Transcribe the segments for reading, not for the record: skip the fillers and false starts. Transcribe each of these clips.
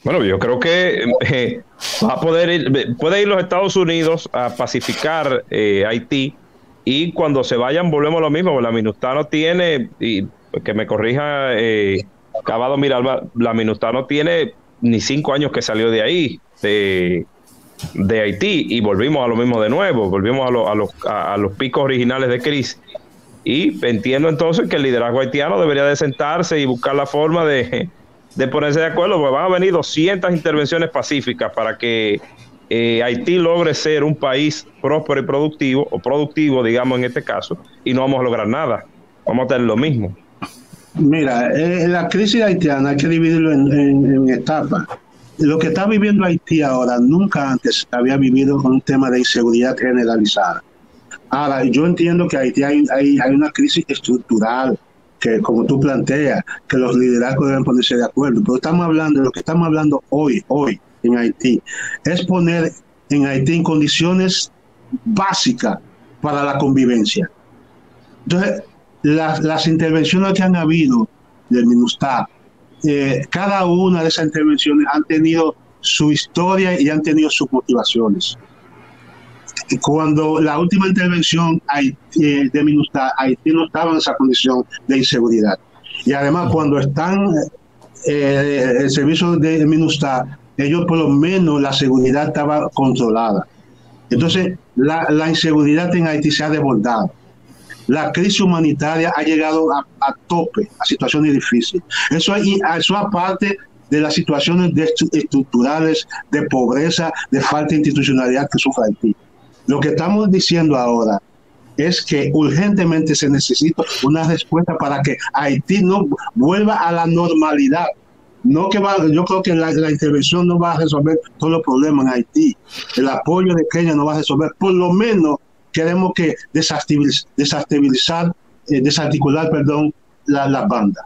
Bueno, yo creo que va a poder puede ir los Estados Unidos a pacificar Haití, y cuando se vayan volvemos a lo mismo. La MINUSTAH no tiene, y que me corrija Cavado Miralba, la MINUSTAH no tiene ni 5 años que salió de ahí, de Haití, y volvimos a lo mismo de nuevo, volvimos a los picos originales de crisis. Y entiendo entonces que el liderazgo haitiano debería de sentarse y buscar la forma de ponerse de acuerdo, porque van a venir 200 intervenciones pacíficas para que Haití logre ser un país próspero y productivo, o productivo, digamos, en este caso, y no vamos a lograr nada. Vamos a tener lo mismo. Mira, la crisis haitiana hay que dividirlo en etapas. Lo que está viviendo Haití ahora, nunca antes había vivido un tema de inseguridad generalizada. Ahora, yo entiendo que Haití hay una crisis estructural, que como tú planteas, que los liderazgos deben ponerse de acuerdo, pero estamos hablando, lo que estamos hablando hoy en Haití, es poner en Haití en condiciones básicas para la convivencia. Entonces, las intervenciones que han habido del MINUSTAH, cada una de esas intervenciones han tenido su historia y han tenido sus motivaciones. Cuando la última intervención de MINUSTAH, Haití no estaba en esa condición de inseguridad. Y además, cuando están el servicio de MINUSTAH, ellos por lo menos la seguridad estaba controlada. Entonces, la inseguridad en Haití se ha desbordado. La crisis humanitaria ha llegado a tope, a situaciones difíciles. Eso aparte de las situaciones estructurales, de pobreza, de falta de institucionalidad que sufre Haití. Lo que estamos diciendo ahora es que urgentemente se necesita una respuesta para que Haití no vuelva a la normalidad. Yo creo que la intervención no va a resolver todos los problemas en Haití. El apoyo de Kenia no va a resolver. Por lo menos queremos que desarticular las bandas.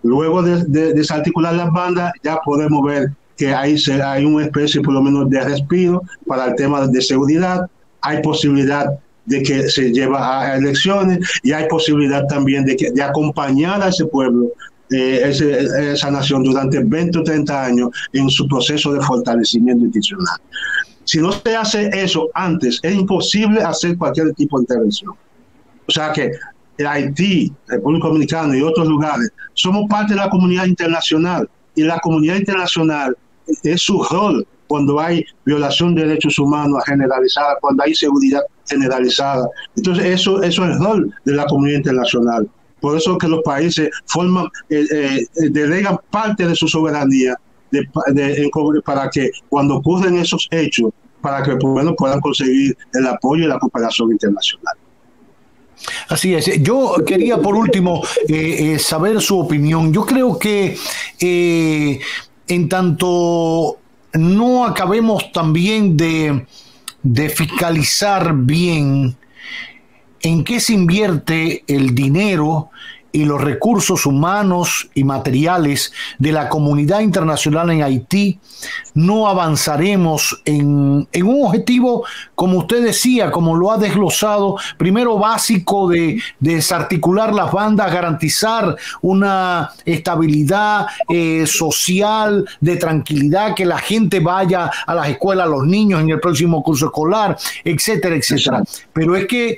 Luego de desarticular las bandas, ya podemos ver que hay una especie por lo menos de respiro para el tema de seguridad. Hay posibilidad de que se lleve a elecciones, y hay posibilidad también de acompañar a ese pueblo, esa nación, durante 20 o 30 años en su proceso de fortalecimiento institucional. Si no se hace eso antes, es imposible hacer cualquier tipo de intervención. O sea que Haití, República Dominicana y otros lugares somos parte de la comunidad internacional, y la comunidad internacional es su rol cuando hay violación de derechos humanos generalizada, cuando hay seguridad generalizada. Entonces eso es el rol de la comunidad internacional. Por eso que los países delegan parte de su soberanía para que cuando ocurren esos hechos, para que puedan conseguir el apoyo y la cooperación internacional. Así es. Yo quería, por último, saber su opinión. Yo creo que en tanto no acabemos también de fiscalizar bien en qué se invierte el dinero y los recursos humanos y materiales de la comunidad internacional en Haití, no avanzaremos en un objetivo, como usted decía, como lo ha desglosado, primero básico de desarticular las bandas, garantizar una estabilidad social, de tranquilidad, que la gente vaya a las escuelas, los niños en el próximo curso escolar, etcétera, etcétera. Pero es que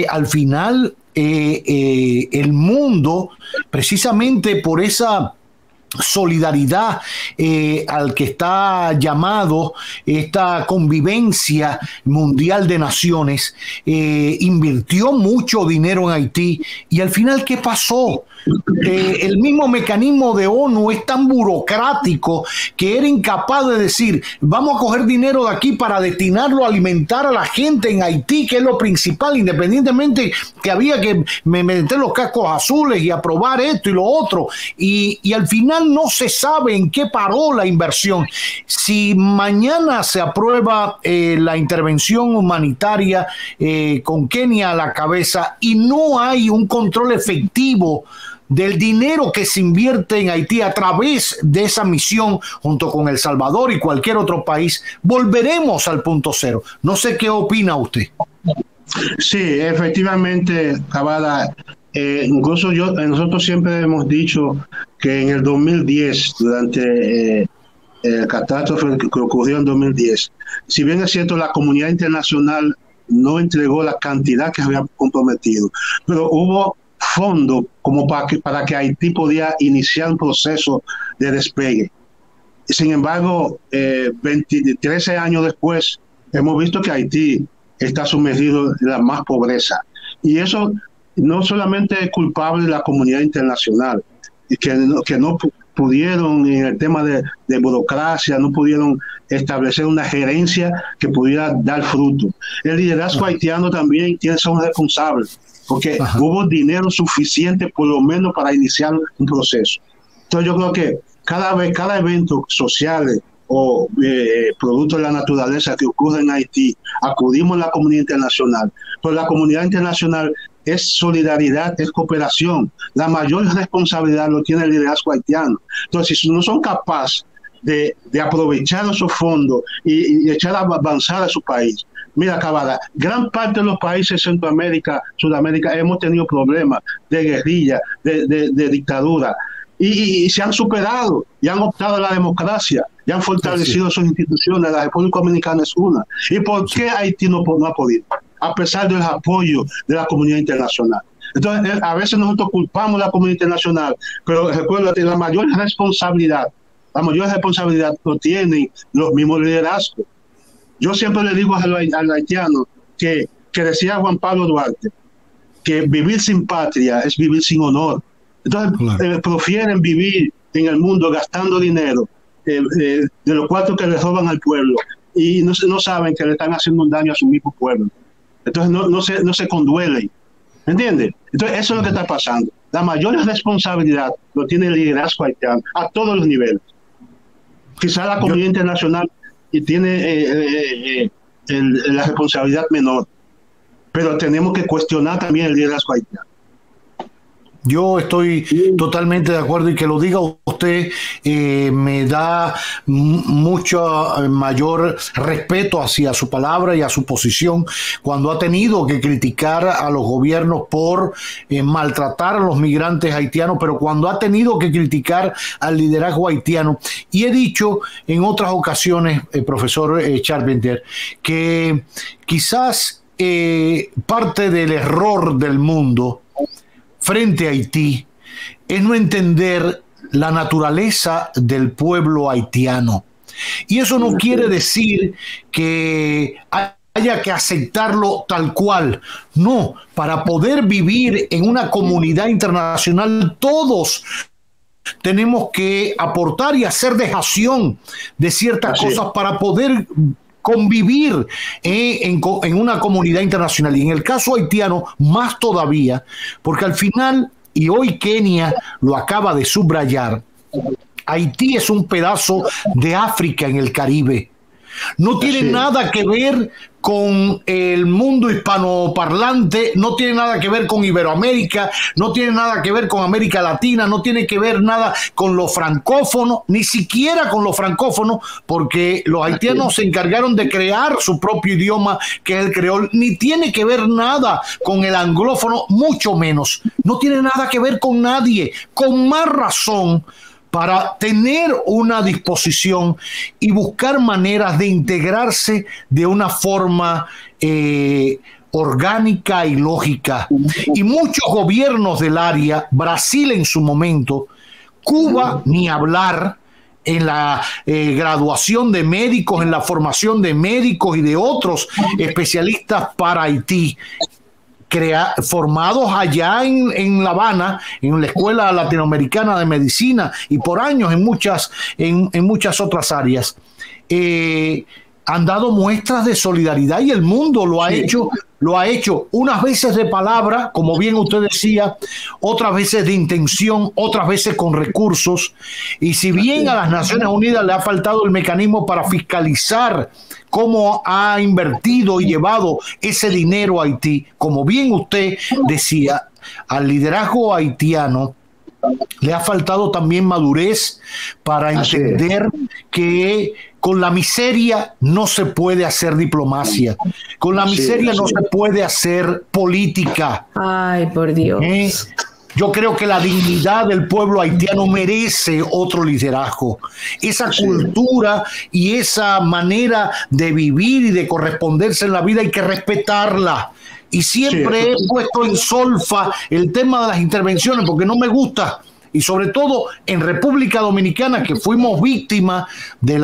al final el mundo, precisamente por esa solidaridad al que está llamado esta convivencia mundial de naciones, invirtió mucho dinero en Haití, y al final, ¿qué pasó? El mismo mecanismo de ONU es tan burocrático que era incapaz de decir, vamos a coger dinero de aquí para destinarlo a alimentar a la gente en Haití, que es lo principal, independientemente que había que meter los cascos azules y aprobar esto y lo otro, y al final no se sabe en qué paró la inversión. Si mañana se aprueba la intervención humanitaria con Kenia a la cabeza, y no hay un control efectivo del dinero que se invierte en Haití a través de esa misión, junto con El Salvador y cualquier otro país, volveremos al punto cero. No sé qué opina usted. Sí, efectivamente, Cavada. Incluso nosotros siempre hemos dicho que en el 2010, durante catástrofe que ocurrió en 2010. Si bien es cierto, la comunidad internacional no entregó la cantidad que había comprometido, pero hubo fondos como para que Haití podía iniciar un proceso de despegue. Sin embargo, 13 años después, hemos visto que Haití está sumergido en la más pobreza. Y eso no solamente es culpable de la comunidad internacional, que no pudieron, en el tema de burocracia, no pudieron establecer una gerencia que pudiera dar fruto. El liderazgo haitiano también tiene que ser un responsable, porque hubo dinero suficiente por lo menos para iniciar un proceso. Entonces yo creo que cada evento social o producto de la naturaleza que ocurre en Haití, acudimos a la comunidad internacional, pero la comunidad internacional es solidaridad, es cooperación. La mayor responsabilidad lo tiene el liderazgo haitiano. Entonces, si no son capaces de aprovechar esos fondos y echar a avanzar a su país. Mira, Cavada, gran parte de los países de Centroamérica, Sudamérica, hemos tenido problemas de guerrilla, de dictadura, y se han superado y han optado a la democracia y han fortalecido sus instituciones. La República Dominicana es una. ¿Y por qué Haití no ha podido? A pesar del apoyo de la comunidad internacional. Entonces, a veces nosotros culpamos a la comunidad internacional, pero recuerda que la mayor responsabilidad lo tienen los mismos liderazgos. Yo siempre le digo al haitiano que decía Juan Pablo Duarte, que vivir sin patria es vivir sin honor. Entonces, prefieren vivir en el mundo gastando dinero de los cuartos que le roban al pueblo y no saben que le están haciendo un daño a su mismo pueblo. Entonces no se conduelen. ¿Me entiendes? Entonces eso es lo que está pasando. La mayor responsabilidad lo tiene el liderazgo haitiano a todos los niveles. Quizá la comunidad internacional tiene la responsabilidad menor, pero tenemos que cuestionar también el liderazgo haitiano. Yo estoy totalmente de acuerdo, y que lo diga usted me da mucho mayor respeto hacia su palabra y a su posición cuando ha tenido que criticar a los gobiernos por maltratar a los migrantes haitianos, pero cuando ha tenido que criticar al liderazgo haitiano. Y he dicho en otras ocasiones, profesor Charpentier, que quizás parte del error del mundo frente a Haití es no entender la naturaleza del pueblo haitiano. Y eso no quiere decir que haya que aceptarlo tal cual. No, para poder vivir en una comunidad internacional, todos tenemos que aportar y hacer dejación de ciertas cosas para poder convivir en una comunidad internacional. Y en el caso haitiano, más todavía, porque al final, y hoy Kenia lo acaba de subrayar, Haití es un pedazo de África en el Caribe. No tiene nada que ver con el mundo hispanoparlante, no tiene nada que ver con Iberoamérica, no tiene nada que ver con América Latina, no tiene que ver nada con los francófonos, ni siquiera con los francófonos, porque los haitianos se encargaron de crear su propio idioma, que es el creol, ni tiene que ver nada con el anglófono, mucho menos. No tiene nada que ver con nadie, con más razón para tener una disposición y buscar maneras de integrarse de una forma orgánica y lógica. Y muchos gobiernos del área, Brasil en su momento, Cuba ni hablar, en la graduación de médicos, en la formación de médicos y de otros especialistas para Haití, formados allá en La Habana, en la Escuela Latinoamericana de Medicina, y por años en muchas otras áreas, han dado muestras de solidaridad, y el mundo lo ha hecho unas veces de palabra, como bien usted decía, otras veces de intención, otras veces con recursos. Y si bien a las Naciones Unidas le ha faltado el mecanismo para fiscalizar cómo ha invertido y llevado ese dinero a Haití, como bien usted decía, al liderazgo haitiano le ha faltado también madurez para entender que con la miseria no se puede hacer diplomacia, con la miseria no se puede hacer política. Ay, por Dios. Yo creo que la dignidad del pueblo haitiano merece otro liderazgo. Esa cultura y esa manera de vivir y de corresponderse en la vida hay que respetarla. Y siempre he puesto en solfa el tema de las intervenciones porque no me gusta. Y sobre todo en República Dominicana, que fuimos víctimas de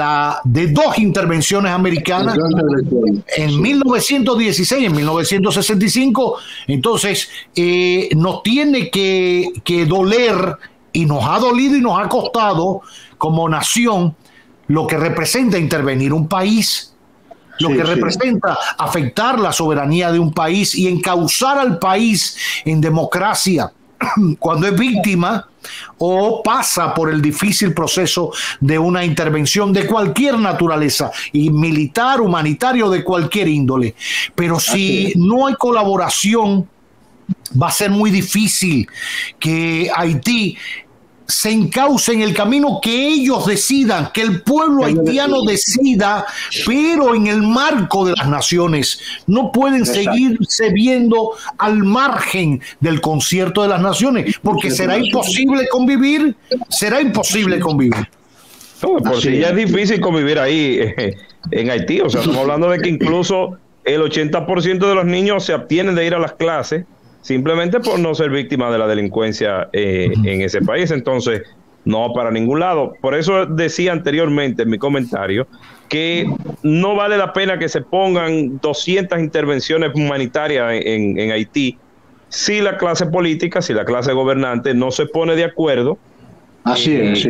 dos intervenciones americanas en 1916 y en 1965. Entonces, nos tiene que doler, y nos ha dolido y nos ha costado como nación lo que representa intervenir un país, lo que representa afectar la soberanía de un país y encauzar al país en democracia cuando es víctima o pasa por el difícil proceso de una intervención de cualquier naturaleza, y militar, humanitario, de cualquier índole. Pero si no hay colaboración, va a ser muy difícil que Haití se encauce en el camino que ellos decidan, que el pueblo haitiano decida, pero en el marco de las naciones. No pueden seguirse viendo al margen del concierto de las naciones, porque será imposible convivir, No, por si ya es difícil convivir ahí en Haití. O sea, estamos hablando de que incluso el 80% de los niños se abstienen de ir a las clases simplemente por no ser víctima de la delincuencia en ese país. Entonces, no va para ningún lado. Por eso decía anteriormente en mi comentario que no vale la pena que se pongan 200 intervenciones humanitarias en Haití si la clase política, si la clase gobernante no se pone de acuerdo. Así es.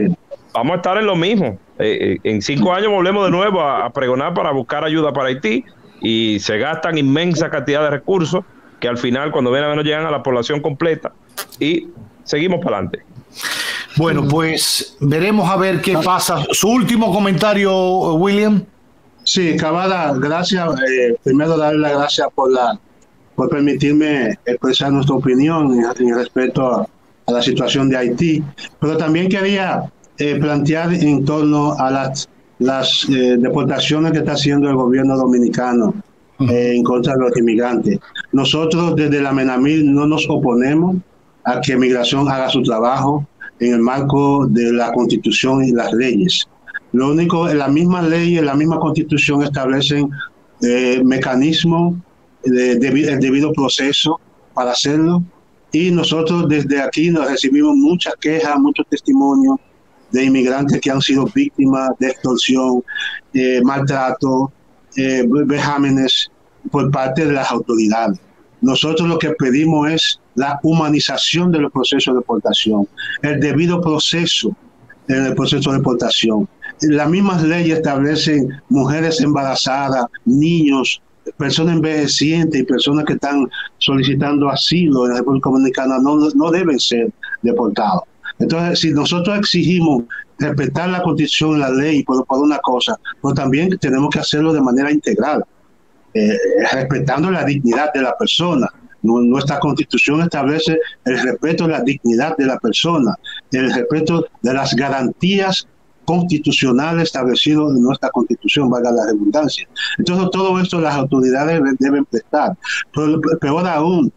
Vamos a estar en lo mismo. En 5 años volvemos de nuevo a pregonar para buscar ayuda para Haití, y se gastan inmensa cantidad de recursos que al final, cuando ven a ver, no llegan a la población completa, y seguimos para adelante. Bueno, pues veremos a ver qué pasa. Su último comentario, William. Sí, Cavada, gracias. Primero darle las gracias por permitirme expresar nuestra opinión en respecto a la situación de Haití, pero también quería plantear en torno a las deportaciones que está haciendo el gobierno dominicano en contra de los inmigrantes. Nosotros desde la MENAMIL no nos oponemos a que Migración haga su trabajo en el marco de la Constitución y las leyes. Lo único, en la misma ley, en la misma Constitución establecen mecanismos, el debido proceso para hacerlo, y nosotros desde aquí nos recibimos muchas quejas, muchos testimonios de inmigrantes que han sido víctimas de extorsión, maltrato, vejámenes por parte de las autoridades. Nosotros lo que pedimos es la humanización de los procesos de deportación, el debido proceso en el proceso de deportación. Las mismas leyes establecen mujeres embarazadas, niños, personas envejecientes y personas que están solicitando asilo en la República Dominicana no deben ser deportados. Entonces, si nosotros exigimos respetar la Constitución y la ley por una cosa, pero también tenemos que hacerlo de manera integral, respetando la dignidad de la persona. Nuestra Constitución establece el respeto de la dignidad de la persona, el respeto de las garantías constitucionales establecidas en nuestra Constitución, valga la redundancia. Entonces, todo esto las autoridades deben prestar. Pero peor aún,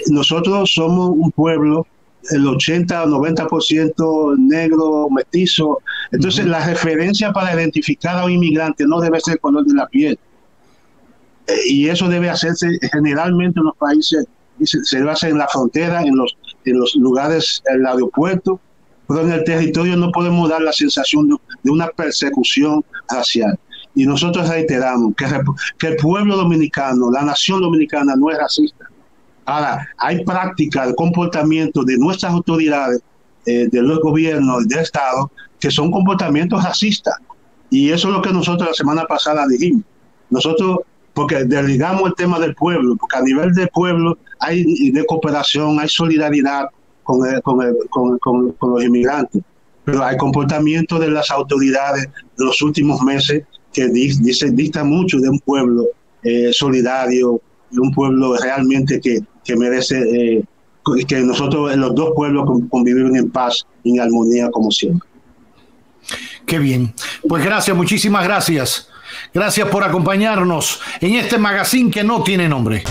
nosotros somos un pueblo, el 80 o 90% negro, mestizo. Entonces, la referencia para identificar a un inmigrante no debe ser el color de la piel. Y eso debe hacerse generalmente en los países, se lo hace en la frontera, en los lugares, en el aeropuerto, pero en el territorio no podemos dar la sensación de una persecución racial. Y nosotros reiteramos que el pueblo dominicano, la nación dominicana no es racista. Ahora, hay prácticas de comportamiento de nuestras autoridades, de los gobiernos, del Estado, que son comportamientos racistas. Y eso es lo que nosotros la semana pasada dijimos. Nosotros, porque desligamos el tema del pueblo, porque a nivel del pueblo hay de cooperación, hay solidaridad con los inmigrantes, pero hay comportamiento de las autoridades de los últimos meses que dictan mucho de un pueblo solidario, de un pueblo realmente que merece que nosotros, los dos pueblos, convivimos en paz y en armonía como siempre. Qué bien. Pues gracias, muchísimas gracias. Gracias por acompañarnos en este magazine que no tiene nombre.